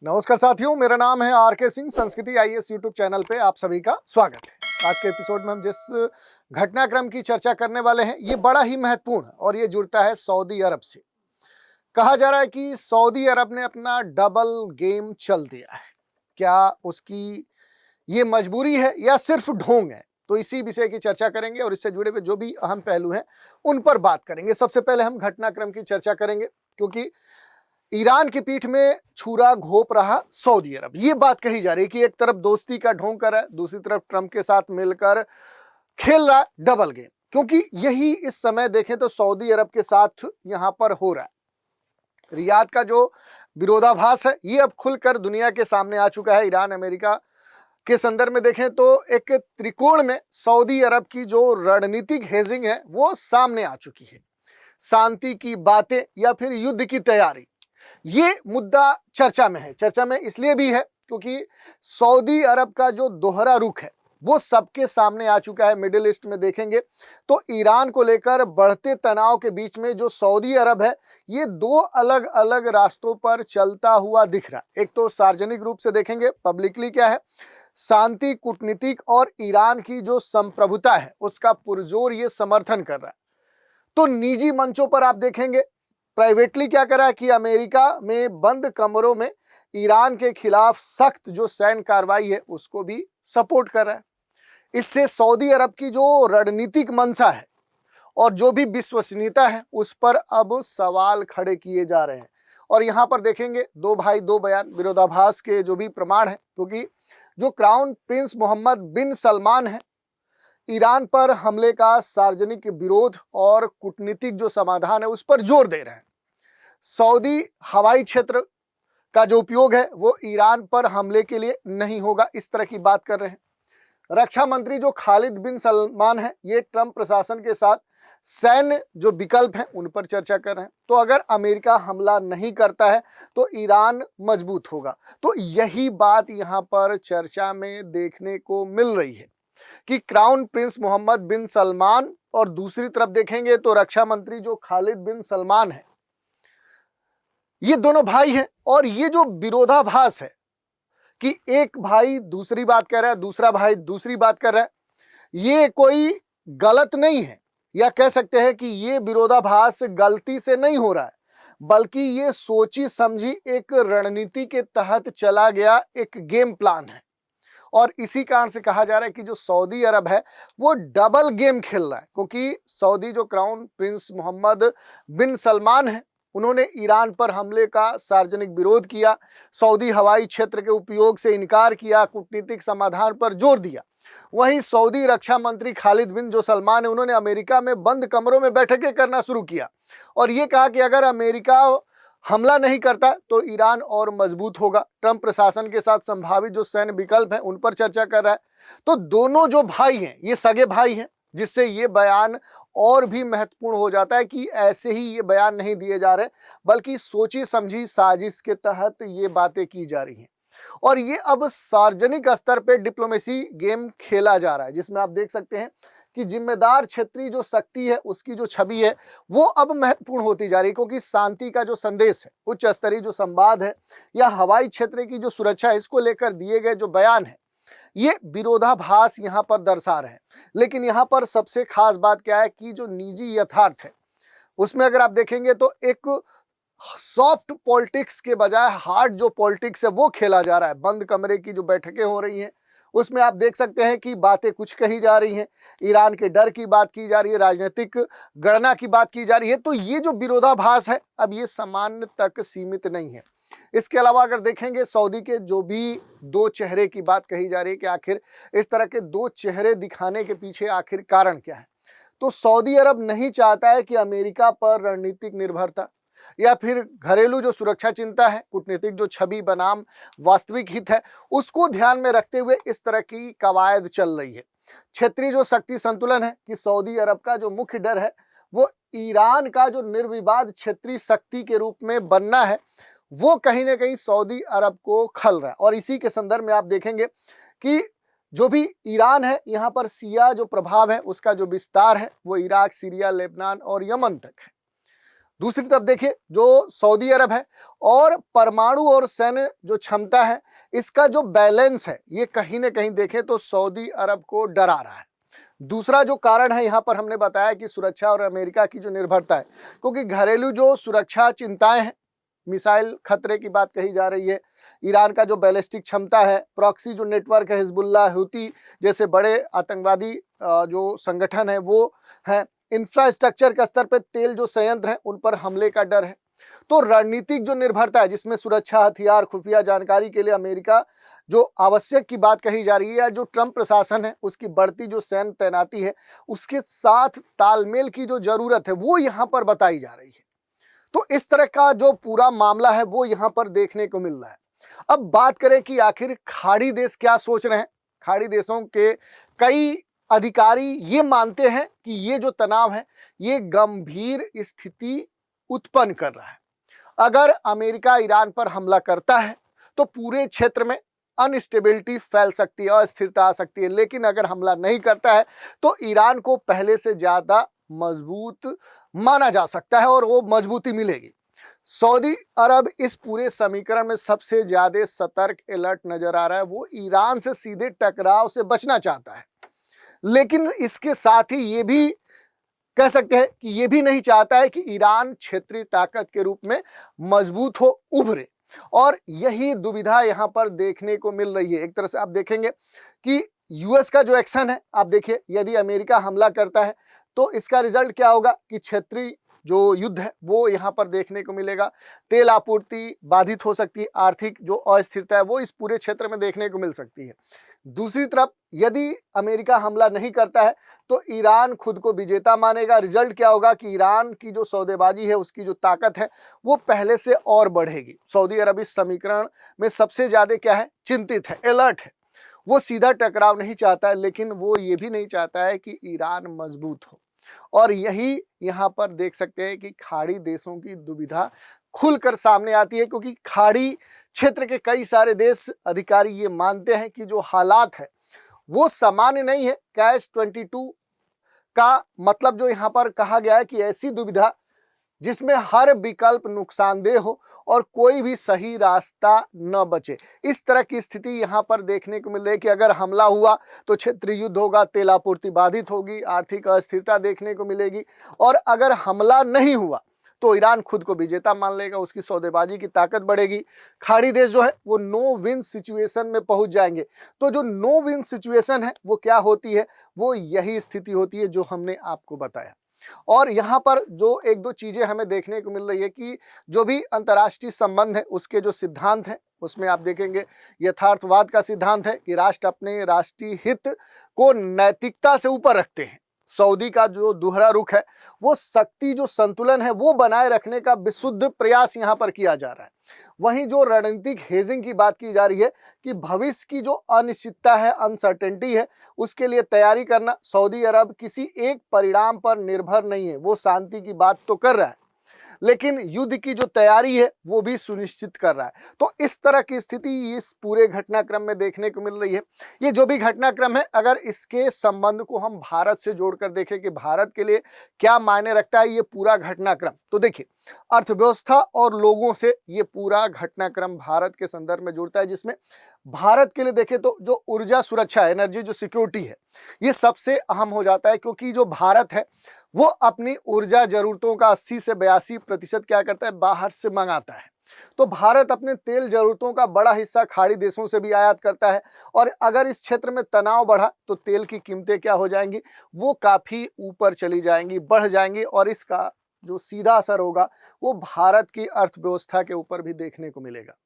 नमस्कार साथियों, मेरा नाम है आर.के. सिंह। संस्कृति आईएएस यूट्यूब चैनल पे आप सभी का स्वागत है। आज के एपिसोड में हम जिस घटनाक्रम की चर्चा करने वाले हैं ये बड़ा ही महत्वपूर्ण है और ये जुड़ता है सऊदी अरब से। कहा जा रहा है कि सऊदी अरब ने अपना डबल गेम चल दिया है। क्या उसकी ये मजबूरी है या सिर्फ ढोंग है? तो इसी विषय की चर्चा करेंगे और इससे जुड़े हुए जो भी अहम पहलू हैं उन पर बात करेंगे। सबसे पहले हम घटनाक्रम की चर्चा करेंगे क्योंकि ईरान की पीठ में छुरा घोंप रहा सऊदी अरब। ये बात कही जा रही है कि एक तरफ दोस्ती का ढोंग कर रहा है, दूसरी तरफ ट्रंप के साथ मिलकर खेल रहा है डबल गेम। क्योंकि यही इस समय देखें तो सऊदी अरब के साथ यहां पर हो रहा है। रियाद का जो विरोधाभास है ये अब खुलकर दुनिया के सामने आ चुका है। ईरान अमेरिका के संदर्भ में देखें तो एक त्रिकोण में सऊदी अरब की जो रणनीतिक हेजिंग है वो सामने आ चुकी है। शांति की बातें या फिर युद्ध की तैयारी, ये मुद्दा चर्चा में है। चर्चा में इसलिए भी है क्योंकि सऊदी अरब का जो दोहरा रुख है वो सबके सामने आ चुका है। मिडिल ईस्ट में देखेंगे तो ईरान को लेकर बढ़ते तनाव के बीच में जो सऊदी अरब है ये दो अलग अलग रास्तों पर चलता हुआ दिख रहा है। एक तो सार्वजनिक रूप से देखेंगे, पब्लिकली क्या है, शांति कूटनीतिक और ईरान की जो संप्रभुता है उसका पुरजोर ये समर्थन कर रहा है। तो निजी मंचों पर आप देखेंगे प्राइवेटली क्या करा कि अमेरिका में बंद कमरों में ईरान के खिलाफ सख्त जो सैन्य कार्रवाई है उसको भी सपोर्ट कर रहा है। इससे सऊदी अरब की जो रणनीतिक मंशा है और जो भी विश्वसनीयता है उस पर अब सवाल खड़े किए जा रहे हैं। और यहाँ पर देखेंगे दो भाई दो बयान, विरोधाभास के जो भी प्रमाण है, क्योंकि जो क्राउन प्रिंस मोहम्मद बिन सलमान है ईरान पर हमले का सार्वजनिक विरोध और कूटनीतिक जो समाधान है उस पर जोर दे रहे हैं। सऊदी हवाई क्षेत्र का जो उपयोग है वो ईरान पर हमले के लिए नहीं होगा, इस तरह की बात कर रहे हैं। रक्षा मंत्री जो खालिद बिन सलमान है ये ट्रंप प्रशासन के साथ सैन्य जो विकल्प हैं उन पर चर्चा कर रहे हैं। तो अगर अमेरिका हमला नहीं करता है तो ईरान मजबूत होगा। तो यही बात यहाँ पर चर्चा में देखने को मिल रही है कि क्राउन प्रिंस मोहम्मद बिन सलमान और दूसरी तरफ देखेंगे तो रक्षा मंत्री जो खालिद बिन सलमान है, ये दोनों भाई हैं। और ये जो विरोधाभास है कि एक भाई दूसरी बात कर रहा है, दूसरा भाई दूसरी बात कर रहा है, ये कोई गलत नहीं है, या कह सकते हैं कि ये विरोधाभास गलती से नहीं हो रहा है, बल्कि ये सोची समझी एक रणनीति के तहत चला गया एक गेम प्लान है। और इसी कारण से कहा जा रहा है कि जो सऊदी अरब है वो डबल गेम खेल रहा है। क्योंकि सऊदी जो क्राउन प्रिंस मोहम्मद बिन सलमान है उन्होंने ईरान पर हमले का सार्वजनिक विरोध किया, सऊदी हवाई क्षेत्र के उपयोग से इनकार किया, कूटनीतिक समाधान पर जोर दिया। वहीं सऊदी रक्षा मंत्री खालिद बिन जो सलमान है उन्होंने अमेरिका में बंद कमरों में बैठकें करना शुरू किया और ये कहा कि अगर अमेरिका हमला नहीं करता तो ईरान और मजबूत होगा। ट्रंप प्रशासन के साथ संभावित जो सैन्य विकल्प हैं उन पर चर्चा कर रहा है। तो दोनों जो भाई हैं ये सगे भाई हैं, जिससे ये बयान और भी महत्वपूर्ण हो जाता है कि ऐसे ही ये बयान नहीं दिए जा रहे बल्कि सोची समझी साजिश के तहत ये बातें की जा रही हैं। और ये अब सार्वजनिक स्तर पे डिप्लोमेसी गेम खेला जा रहा है, जिसमें आप देख सकते हैं कि जिम्मेदार क्षेत्रीय जो शक्ति है उसकी जो छवि है वो अब महत्वपूर्ण होती जा रही है। क्योंकि शांति का जो संदेश है, उच्च स्तरीय जो संवाद है या हवाई क्षेत्र की जो सुरक्षा है, इसको लेकर दिए गए जो बयान है ये विरोधाभास यहाँ पर दर्शा रहे हैं। लेकिन यहाँ पर सबसे खास बात क्या है कि जो निजी यथार्थ है उसमें अगर आप देखेंगे तो एक सॉफ्ट पॉलिटिक्स के बजाय हार्ड जो पॉलिटिक्स है वो खेला जा रहा है। बंद कमरे की जो बैठकें हो रही हैं उसमें आप देख सकते हैं कि बातें कुछ कही जा रही हैं, ईरान के डर की बात की जा रही है, राजनीतिक गणना की बात की जा रही है। तो ये जो विरोधाभास है अब ये सामान्य तक सीमित नहीं है। इसके अलावा अगर देखेंगे सऊदी के जो भी दो चेहरे की बात कही जा रही है कि आखिर इस तरह के दो चेहरे दिखाने के पीछे आखिर कारण क्या है। तो सऊदी अरब नहीं चाहता है कि अमेरिका पर रणनीतिक निर्भरता या फिर घरेलू जो सुरक्षा चिंता है, कूटनीतिक जो छवि बनाम वास्तविक हित है, उसको ध्यान में रखते हुए इस तरह की कवायद चल रही है। क्षेत्रीय जो शक्ति संतुलन है कि सऊदी अरब का जो मुख्य डर है वो ईरान का जो निर्विवाद क्षेत्रीय शक्ति के रूप में बनना है, वो कहीं ना कहीं सऊदी अरब को खल रहा है। और इसी के संदर्भ में आप देखेंगे कि जो भी ईरान है यहाँ पर शिया जो प्रभाव है उसका जो विस्तार है वो इराक, सीरिया, लेबनान और यमन तक है। दूसरी तरफ देखिए जो सऊदी अरब है और परमाणु और सैन्य जो क्षमता है इसका जो बैलेंस है ये कहीं ना कहीं देखें तो सऊदी अरब को डरा रहा है। दूसरा जो कारण है यहाँ पर हमने बताया कि सुरक्षा और अमेरिका की जो निर्भरता है, क्योंकि घरेलू जो सुरक्षा चिंताएं हैं, मिसाइल खतरे की बात कही जा रही है, ईरान का जो बैलिस्टिक क्षमता है, प्रॉक्सी जो नेटवर्क है, हिजबुल्लाह, हूती जैसे बड़े आतंकवादी जो संगठन है वो है, इंफ्रास्ट्रक्चर के स्तर पर तेल जो संयंत्र है उन पर हमले का डर है। तो रणनीतिक जो निर्भरता है जिसमें सुरक्षा, हथियार, खुफिया जानकारी के लिए अमेरिका जो आवश्यक की बात कही जा रही है, या जो ट्रंप प्रशासन है उसकी बढ़ती जो सैन्य तैनाती है उसके साथ तालमेल की जो जरूरत है वो यहाँ पर बताई जा रही है। तो इस तरह का जो पूरा मामला है वो यहाँ पर देखने को मिल रहा है। अब बात करें कि आखिर खाड़ी देश क्या सोच रहे हैं। खाड़ी देशों के कई अधिकारी ये मानते हैं कि ये जो तनाव है ये गंभीर स्थिति उत्पन्न कर रहा है। अगर अमेरिका ईरान पर हमला करता है तो पूरे क्षेत्र में अनस्टेबिलिटी फैल सकती है, अस्थिरता आ सकती है, लेकिन अगर हमला नहीं करता है तो ईरान को पहले से ज्यादा मजबूत माना जा सकता है और वो मजबूती मिलेगी। सऊदी अरब इस पूरे समीकरण में सबसे ज्यादा सतर्क, अलर्ट नजर आ रहा है। वो ईरान से सीधे टकराव से बचना चाहता है, लेकिन इसके साथ ही ये भी कह सकते हैं कि ये भी नहीं चाहता है कि ईरान क्षेत्रीय ताकत के रूप में मजबूत हो, उभरे। और यही दुविधा यहाँ पर देखने को मिल रही है। एक तरह से आप देखेंगे कि यूएस का जो एक्शन है, आप देखिए यदि अमेरिका हमला करता है तो इसका रिजल्ट क्या होगा कि क्षेत्रीय जो युद्ध है वो यहाँ पर देखने को मिलेगा। तेल आपूर्ति बाधित हो सकती है, आर्थिक जो अस्थिरता है वो इस पूरे क्षेत्र में देखने को मिल सकती है। दूसरी तरफ यदि अमेरिका हमला नहीं करता है तो ईरान खुद को विजेता मानेगा। रिजल्ट क्या होगा कि ईरान की जो सौदेबाजी है, उसकी जो ताकत है वो पहले से और बढ़ेगी। सऊदी अरब इस समीकरण में सबसे ज्यादा क्या है, चिंतित है, अलर्ट है। वो सीधा टकराव नहीं चाहता है, लेकिन वो ये भी नहीं चाहता है कि ईरान मजबूत हो। और यही यहाँ पर देख सकते हैं कि खाड़ी देशों की दुविधा खुलकर सामने आती है, क्योंकि खाड़ी क्षेत्र के कई सारे देश अधिकारी ये मानते हैं कि जो हालात है वो सामान्य नहीं है। कैच 22 का मतलब जो यहाँ पर कहा गया है कि ऐसी दुविधा जिसमें हर विकल्प नुकसानदेह हो और कोई भी सही रास्ता न बचे, इस तरह की स्थिति यहाँ पर देखने को मिल रही है कि अगर हमला हुआ तो क्षेत्रीय युद्ध होगा, तेल आपूर्ति बाधित होगी, आर्थिक अस्थिरता देखने को मिलेगी। और अगर हमला नहीं हुआ तो ईरान खुद को विजेता मान लेगा, उसकी सौदेबाजी की ताकत बढ़ेगी। खाड़ी देश जो है वो नो विन सिचुएशन में पहुंच जाएंगे। तो जो नो विन सिचुएशन है वो क्या होती है, वो यही स्थिति होती है जो हमने आपको बताया। और यहाँ पर जो एक दो चीजें हमें देखने को मिल रही है कि जो भी अंतर्राष्ट्रीय संबंध है उसके जो सिद्धांत हैं उसमें आप देखेंगे यथार्थवाद का सिद्धांत है कि राष्ट्र अपने राष्ट्रीय हित को नैतिकता से ऊपर रखते हैं। सऊदी का जो दोहरा रुख है वो शक्ति जो संतुलन है वो बनाए रखने का विशुद्ध प्रयास यहाँ पर किया जा रहा है। वहीं जो रणनीतिक हेजिंग की बात की जा रही है कि भविष्य की जो अनिश्चितता है, अनसर्टेनिटी है, उसके लिए तैयारी करना। सऊदी अरब किसी एक परिणाम पर निर्भर नहीं है, वो शांति की बात तो कर रहा है लेकिन युद्ध की जो तैयारी है वो भी सुनिश्चित कर रहा है। तो इस तरह की स्थिति इस पूरे घटनाक्रम में देखने को मिल रही है। ये जो भी घटनाक्रम है, अगर इसके संबंध को हम भारत से जोड़कर देखें कि भारत के लिए क्या मायने रखता है ये पूरा घटनाक्रम, तो देखिए अर्थव्यवस्था और लोगों से ये पूरा घटनाक्रम भारत के संदर्भ में जुड़ता है, जिसमें भारत के लिए देखें तो जो ऊर्जा सुरक्षा, एनर्जी जो सिक्योरिटी है ये सबसे अहम हो जाता है, क्योंकि जो भारत है वो अपनी ऊर्जा जरूरतों का 80 से 82% क्या करता है, बाहर से मंगाता है। तो भारत अपने तेल जरूरतों का बड़ा हिस्सा खाड़ी देशों से भी आयात करता है। और अगर इस क्षेत्र में तनाव बढ़ा तो तेल की कीमतें क्या हो जाएंगी, वो काफी ऊपर चली जाएंगी, बढ़ जाएंगी। और इसका जो सीधा असर होगा वो भारत की अर्थव्यवस्था के ऊपर भी देखने को मिलेगा।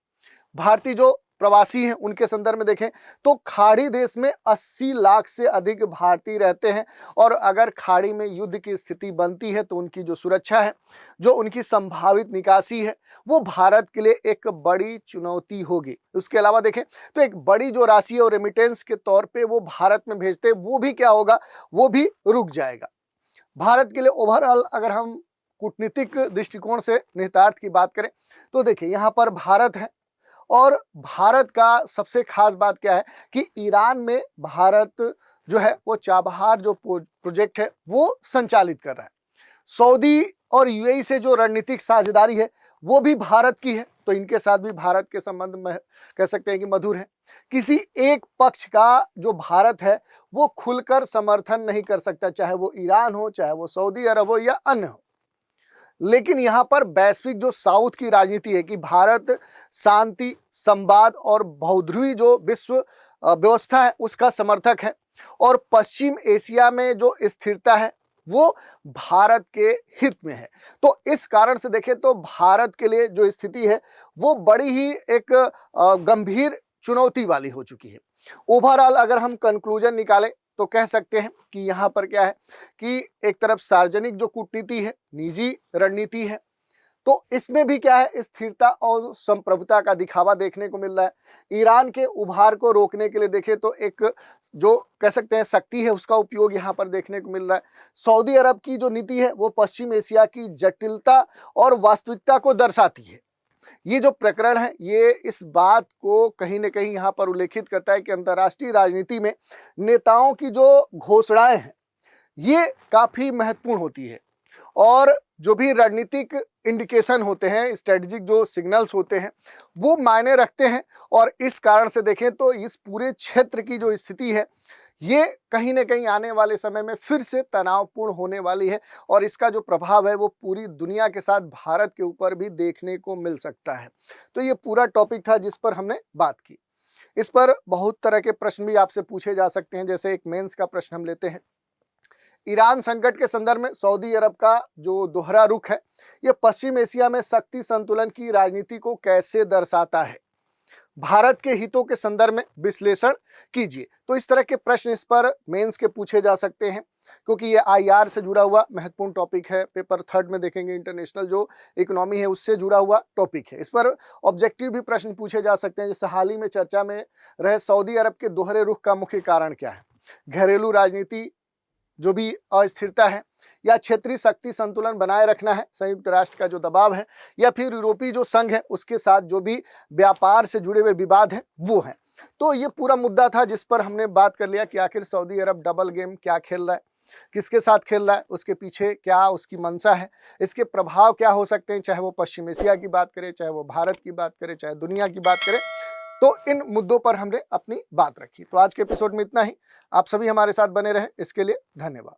भारतीय जो प्रवासी हैं उनके संदर्भ में देखें तो खाड़ी देश में 80 लाख से अधिक भारतीय रहते हैं। और अगर खाड़ी में युद्ध की स्थिति बनती है तो उनकी जो सुरक्षा है, जो उनकी संभावित निकासी है, वो भारत के लिए एक बड़ी चुनौती होगी। उसके अलावा देखें तो एक बड़ी जो राशि और रेमिटेंस के तौर पे वो भारत में भेजते हैं, वो भी क्या होगा, वो भी रुक जाएगा। भारत के लिए ओवरऑल अगर हम कूटनीतिक दृष्टिकोण से निहितार्थ की बात करें तो देखिए यहाँ पर भारत है। और भारत का सबसे खास बात क्या है कि ईरान में भारत जो है वो चाबहार जो प्रोजेक्ट है वो संचालित कर रहा है। सऊदी और यूएई से जो रणनीतिक साझेदारी है वो भी भारत की है, तो इनके साथ भी भारत के संबंध में कह सकते हैं कि मधुर है। किसी एक पक्ष का जो भारत है वो खुलकर समर्थन नहीं कर सकता, चाहे वो ईरान हो, चाहे वो सऊदी अरब हो या अन्य हो। लेकिन यहाँ पर वैश्विक जो साउथ की राजनीति है कि भारत शांति, संवाद और बहुध्रुवी जो विश्व व्यवस्था है उसका समर्थक है, और पश्चिम एशिया में जो स्थिरता है वो भारत के हित में है। तो इस कारण से देखें तो भारत के लिए जो स्थिति है वो बड़ी ही एक गंभीर चुनौती वाली हो चुकी है। ओवरऑल अगर हम कंक्लूजन निकालें तो कह सकते हैं कि यहाँ पर क्या है कि एक तरफ सार्वजनिक जो कूटनीति है, निजी रणनीति है, तो इसमें भी क्या है, स्थिरता और संप्रभुता का दिखावा देखने को मिल रहा है। ईरान के उभार को रोकने के लिए देखें तो एक जो कह सकते हैं शक्ति है उसका उपयोग यहाँ पर देखने को मिल रहा है। सऊदी अरब की जो नीति है वो पश्चिम एशिया की जटिलता और वास्तविकता को दर्शाती है। ये जो प्रकरण है ये इस बात को कहीं न कहीं यहाँ पर उल्लेखित करता है कि अंतर्राष्ट्रीय राजनीति में नेताओं की जो घोषणाएं हैं ये काफ़ी महत्वपूर्ण होती है, और जो भी रणनीतिक इंडिकेशन होते हैं, स्ट्रेटजिक जो सिग्नल्स होते हैं वो मायने रखते हैं। और इस कारण से देखें तो इस पूरे क्षेत्र की जो स्थिति है ये कहीं न कहीं आने वाले समय में फिर से तनावपूर्ण होने वाली है, और इसका जो प्रभाव है वो पूरी दुनिया के साथ भारत के ऊपर भी देखने को मिल सकता है। तो ये पूरा टॉपिक था जिस पर हमने बात की। इस पर बहुत तरह के प्रश्न भी आपसे पूछे जा सकते हैं, जैसे एक मेंस का प्रश्न हम लेते हैं। ईरान संकट के संदर्भ में सऊदी अरब का जो दोहरा रुख है ये पश्चिम एशिया में शक्ति संतुलन की राजनीति को कैसे दर्शाता है? भारत के हितों के संदर्भ में विश्लेषण कीजिए। तो इस तरह के प्रश्न इस पर मेंस के पूछे जा सकते हैं, क्योंकि ये आईआर से जुड़ा हुआ महत्वपूर्ण टॉपिक है। पेपर 3 में देखेंगे, इंटरनेशनल जो इकोनॉमी है उससे जुड़ा हुआ टॉपिक है। इस पर ऑब्जेक्टिव भी प्रश्न पूछे जा सकते हैं, जैसे हाल ही में चर्चा में रहे सऊदी अरब के दोहरे रुख का मुख्य कारण क्या है? घरेलू राजनीति जो भी अस्थिरता है, या क्षेत्रीय शक्ति संतुलन बनाए रखना है, संयुक्त राष्ट्र का जो दबाव है, या फिर यूरोपीय जो संघ है उसके साथ जो भी व्यापार से जुड़े हुए विवाद हैं वो हैं। तो ये पूरा मुद्दा था जिस पर हमने बात कर लिया कि आखिर सऊदी अरब डबल गेम क्या खेल रहा है, किसके साथ खेल रहा है, उसके पीछे क्या उसकी मंशा है, इसके प्रभाव क्या हो सकते हैं, चाहे वो पश्चिम एशिया की बात करें, चाहे वो भारत की बात करें, चाहे दुनिया की बात करें। तो इन मुद्दों पर हमने अपनी बात रखी। तो आज के एपिसोड में इतना ही। आप सभी हमारे साथ बने रहे, इसके लिए धन्यवाद।